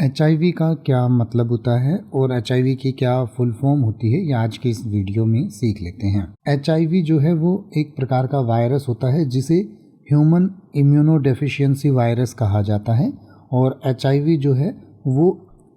HIV का क्या मतलब होता है और HIV की क्या फुल फॉर्म होती है, ये आज के इस वीडियो में सीख लेते हैं। HIV जो है वो एक प्रकार का वायरस होता है जिसे ह्यूमन इम्यूनोडेफिशिएंसी वायरस कहा जाता है। और HIV जो है वो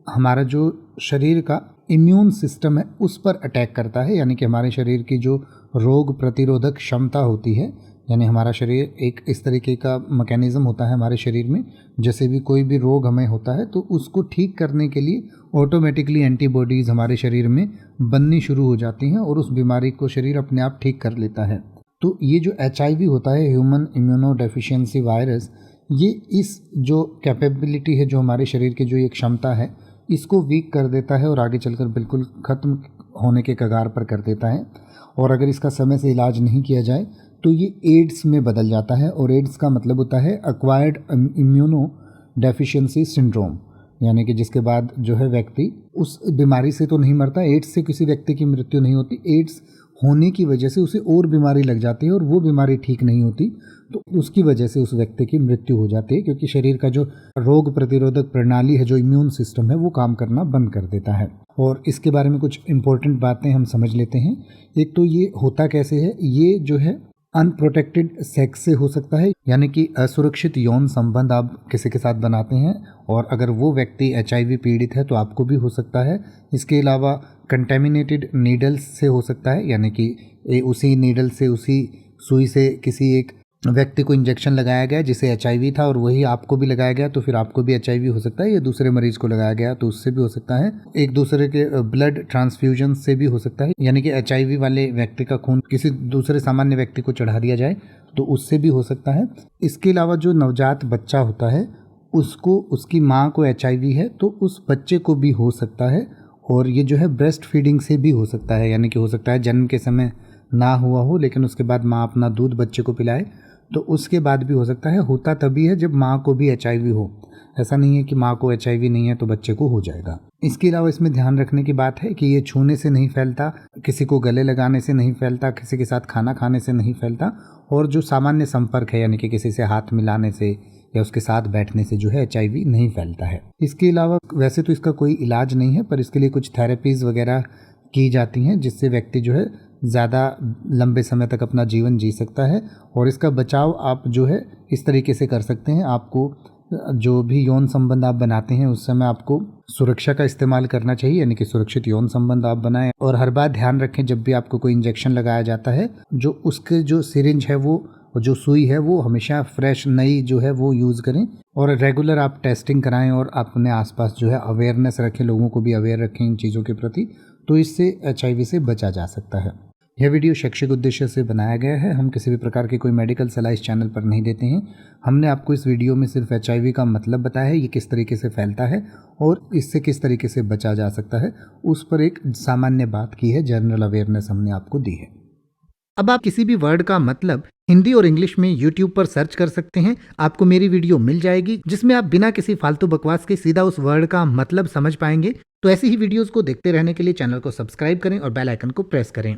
हमारा जो शरीर का इम्यून सिस्टम है उस पर अटैक करता है, यानी कि हमारे शरीर की जो रोग प्रतिरोधक क्षमता होती है, यानी हमारा शरीर एक इस तरीके का मैकेनिज़्म होता है हमारे शरीर में, जैसे भी कोई भी रोग हमें होता है तो उसको ठीक करने के लिए ऑटोमेटिकली एंटीबॉडीज़ हमारे शरीर में बननी शुरू हो जाती हैं और उस बीमारी को शरीर अपने आप ठीक कर लेता है। तो ये जो HIV होता है, ह्यूमन इम्यूनोडेफिशिएंसी वायरस, ये इस जो कैपेबिलिटी है, जो हमारे शरीर की जो ये क्षमता है, इसको वीक कर देता है और आगे चलकर बिल्कुल ख़त्म होने के कगार पर कर देता है। और अगर इसका समय से इलाज नहीं किया जाए तो ये एड्स में बदल जाता है। और एड्स का मतलब होता है एक्वायर्ड इम्यूनो डेफिशिएंसी सिंड्रोम, यानी कि जिसके बाद जो है व्यक्ति उस बीमारी से तो नहीं मरता, एड्स से किसी व्यक्ति की मृत्यु नहीं होती, एड्स होने की वजह से उसे और बीमारी लग जाती है और वो बीमारी ठीक नहीं होती तो उसकी वजह से उस व्यक्ति की मृत्यु हो जाती है, क्योंकि शरीर का जो रोग प्रतिरोधक प्रणाली है, जो इम्यून सिस्टम है, वो काम करना बंद कर देता है। और इसके बारे में कुछ इंपॉर्टेंट बातें हम समझ लेते हैं। एक तो ये होता कैसे है, ये जो है अनप्रोटेक्टेड सेक्स से हो सकता है, यानी कि असुरक्षित यौन संबंध आप किसी के साथ बनाते हैं और अगर वो व्यक्ति HIV पीड़ित है तो आपको भी हो सकता है। इसके अलावा कंटेमिनेटेड नीडल्स से हो सकता है, यानी कि उसी नीडल से, उसी सुई से किसी एक व्यक्ति को इंजेक्शन लगाया गया जिसे HIV था और वही आपको भी लगाया गया तो फिर आपको भी HIV हो सकता है, या दूसरे मरीज को लगाया गया तो उससे भी हो सकता है। एक दूसरे के ब्लड ट्रांसफ्यूजन से भी हो सकता है, यानी कि HIV वाले व्यक्ति का खून किसी दूसरे सामान्य व्यक्ति को चढ़ा दिया जाए तो उससे भी हो सकता है। इसके अलावा जो नवजात बच्चा होता है उसको, उसकी माँ को HIV है तो उस बच्चे को भी हो सकता है। और ये जो है ब्रेस्ट फीडिंग से भी हो सकता है, यानी कि हो सकता है जन्म के समय ना हुआ हो लेकिन उसके बाद माँ अपना दूध बच्चे को पिलाए तो उसके बाद भी हो सकता है। होता तभी है जब माँ को भी HIV हो, ऐसा नहीं है कि माँ को HIV नहीं है तो बच्चे को हो जाएगा। इसके अलावा इसमें ध्यान रखने की बात है कि ये छूने से नहीं फैलता, किसी को गले लगाने से नहीं फैलता, किसी के साथ खाना खाने से नहीं फैलता, और जो सामान्य संपर्क है, यानी कि किसी से हाथ मिलाने से या उसके साथ बैठने से जो है HIV नहीं फैलता है। इसके अलावा वैसे तो इसका कोई इलाज नहीं है, पर इसके लिए कुछ थेरेपीज़ वगैरह की जाती हैं जिससे व्यक्ति जो है ज़्यादा लंबे समय तक अपना जीवन जी सकता है। और इसका बचाव आप जो है इस तरीके से कर सकते हैं। आपको जो भी यौन संबंध आप बनाते हैं उस समय आपको सुरक्षा का इस्तेमाल करना चाहिए, यानी कि सुरक्षित यौन संबंध आप बनाएं। और हर बार ध्यान रखें जब भी आपको कोई इंजेक्शन लगाया जाता है, जो उसके जो सिरिंज है वो, जो सुई है वो हमेशा फ्रेश नई जो है वो यूज़ करें। और रेगुलर आप टेस्टिंग कराएं और अपने आसपास जो है अवेयरनेस रखें, लोगों को भी अवेयर रखें इन चीज़ों के प्रति, तो इससे HIV से बचा जा सकता है। यह वीडियो शैक्षिक उद्देश्य से बनाया गया है। हम किसी भी प्रकार की कोई मेडिकल सलाह इस चैनल पर नहीं देते हैं। हमने आपको इस वीडियो में सिर्फ HIV का मतलब बताया है, ये किस तरीके से फैलता है और इससे किस तरीके से बचा जा सकता है, उस पर एक सामान्य बात की है, जनरल अवेयरनेस हमने आपको दी है। अब आप किसी भी वर्ड का मतलब हिंदी और इंग्लिश में YouTube पर सर्च कर सकते हैं, आपको मेरी वीडियो मिल जाएगी जिसमें आप बिना किसी फालतू बकवास के सीधा उस वर्ड का मतलब समझ पाएंगे। तो ऐसी ही वीडियोस को देखते रहने के लिए चैनल को सब्सक्राइब करें और बेल आइकन को प्रेस करें।